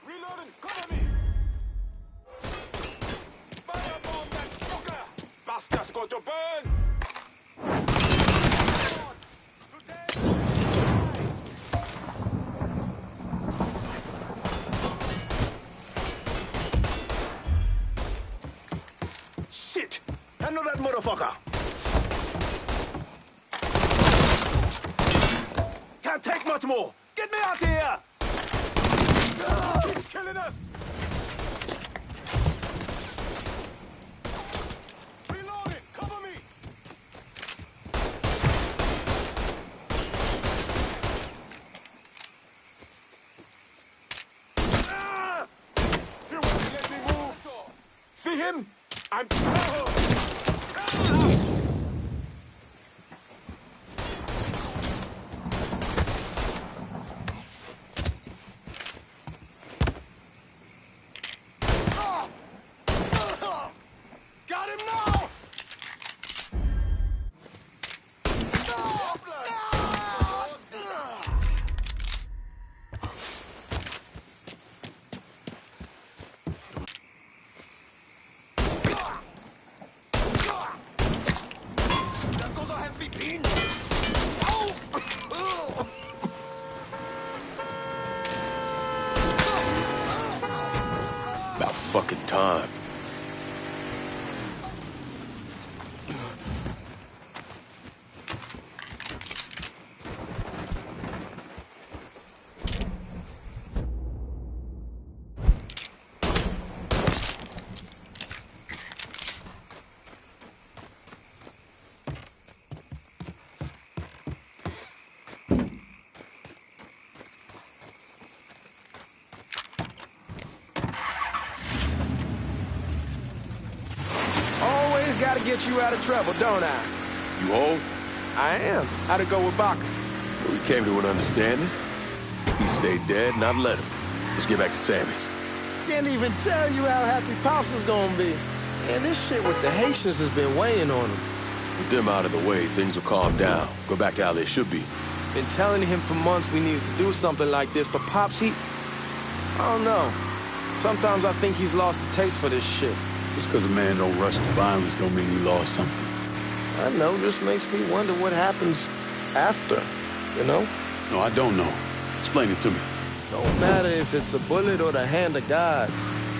[SPEAKER 5] Reloading, cover me! Firebomb that fucker! Bastards going to burn! Shit! I know that motherfucker! Can't take much more! Get me out of here! He's killing us! Reloading! Cover me! Ah! He won't let me move! See him? I'm... Got him now! Das so has me been.
[SPEAKER 8] About fucking time.
[SPEAKER 1] Gotta get you out of trouble, don't I?
[SPEAKER 4] You old?
[SPEAKER 1] I am. How'd it go with Barclay?
[SPEAKER 4] We came to an understanding. He stayed dead, and I've let him. Let's get back to Sammy's.
[SPEAKER 1] Can't even tell you how happy Pops is gonna be. Man, this shit with the Haitians has been weighing on him.
[SPEAKER 4] With them out of the way, things will calm down. Go back to how they should be.
[SPEAKER 1] Been telling him for months we needed to do something like this, but Pops, I don't know. Sometimes I think he's lost the taste for this shit.
[SPEAKER 4] Just because a man don't rush to violence don't mean he lost something.
[SPEAKER 1] I know, just makes me wonder what happens after, you know?
[SPEAKER 4] No, I don't know. Explain it to me.
[SPEAKER 1] Don't matter if it's a bullet or the hand of God.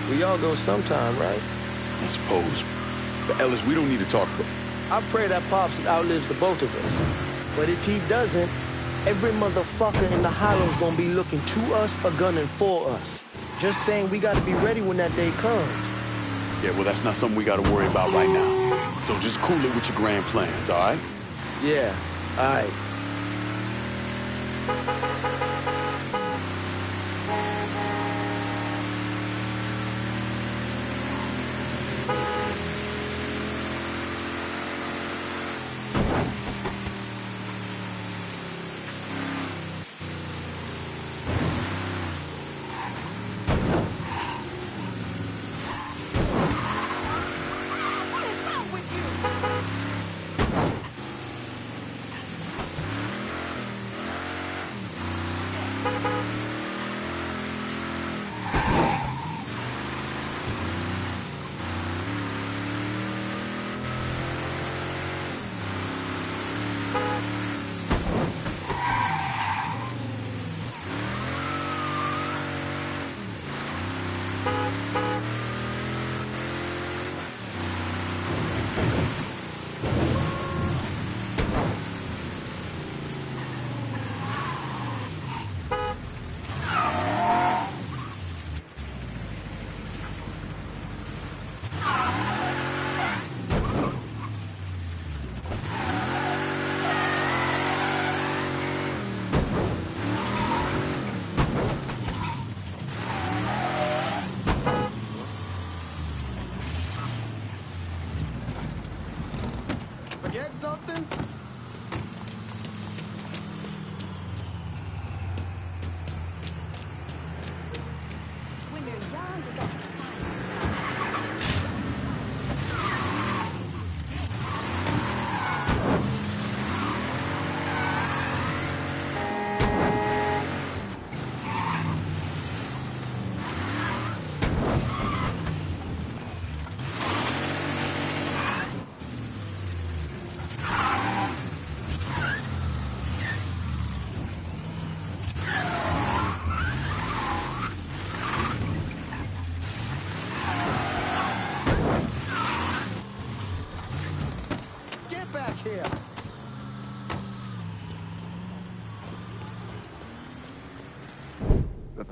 [SPEAKER 1] We all go sometime, right?
[SPEAKER 4] I suppose. But Ellis, we don't need to talk about...
[SPEAKER 1] I pray that Pops outlives the both of us. But if he doesn't, every motherfucker in the Hollow's gonna be looking to us or gunning for us. Just saying we gotta be ready when that day comes.
[SPEAKER 4] Yeah, well, that's not something we gotta worry about right now. So just cool it with your grand plans, all right?
[SPEAKER 1] Yeah, all right.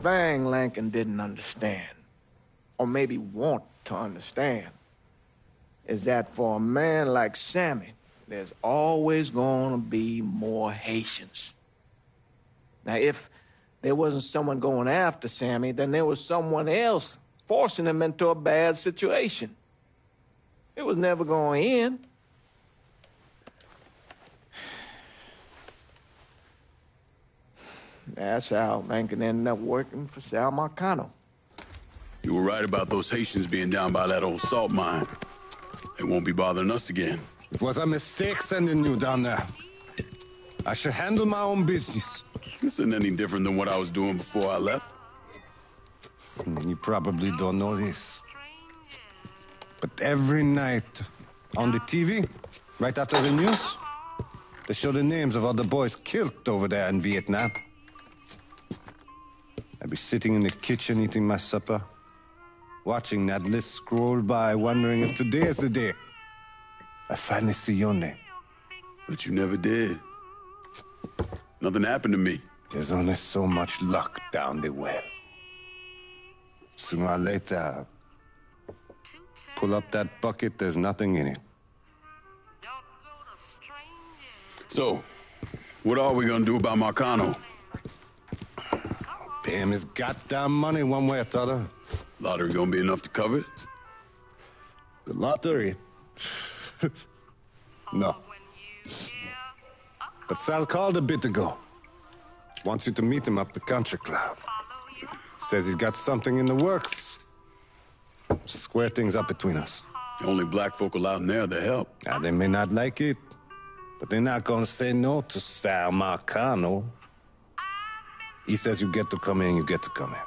[SPEAKER 1] thing Lincoln didn't understand, or maybe want to understand, is that for a man like Sammy, there's always gonna be more Haitians. Now, if there wasn't someone going after Sammy, then there was someone else forcing him into a bad situation. It was never going to end. That's how Lincoln ended up working for Sal Marcano.
[SPEAKER 4] You were right about those Haitians being down by that old salt mine. They won't be bothering us again.
[SPEAKER 10] It was a mistake sending you down there. I should handle my own business.
[SPEAKER 4] This isn't any different than what I was doing before I left.
[SPEAKER 10] You probably don't know this. But every night on the TV, right after the news, they show the names of all the boys killed over there in Vietnam. I'd be sitting in the kitchen eating my supper, watching that list scroll by, wondering if today is the day I finally see your name.
[SPEAKER 4] But you never did. Nothing happened to me.
[SPEAKER 10] There's only so much luck down the well. Sooner or later, pull up that bucket, there's nothing in it.
[SPEAKER 4] So, what are we gonna do about Marcano?
[SPEAKER 10] Pay him his goddamn money one way or the other.
[SPEAKER 4] Lottery gonna be enough to cover it?
[SPEAKER 10] The lottery? No. But Sal called a bit ago. Wants you to meet him up the country club. Says he's got something in the works. Square things up between us.
[SPEAKER 4] The only black folk allowed in there to help.
[SPEAKER 10] Now, they may not like it, but they're not gonna say no to Sal Marcano. He says you get to come in, you get to come in.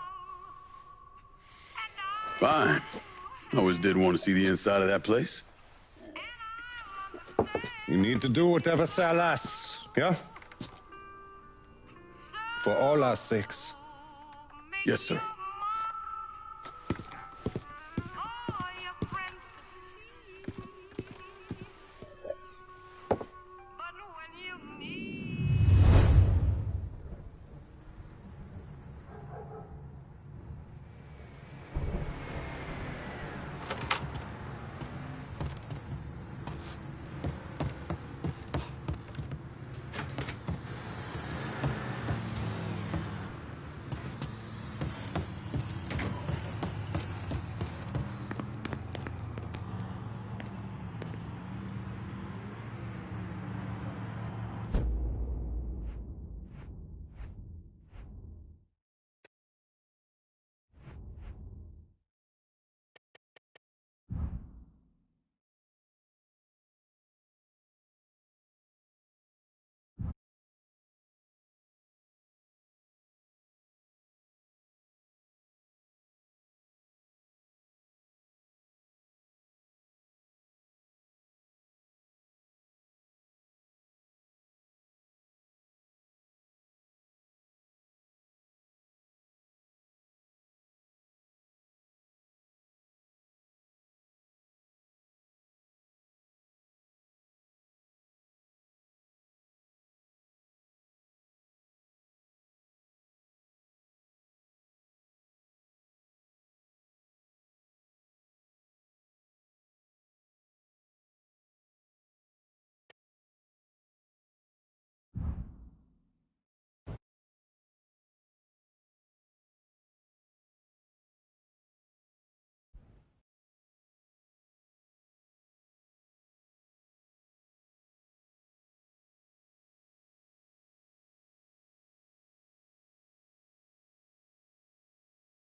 [SPEAKER 4] Fine. I always did want to see the inside of that place.
[SPEAKER 10] You need to do whatever Sal asks, yeah? For all our sakes.
[SPEAKER 4] Yes, sir.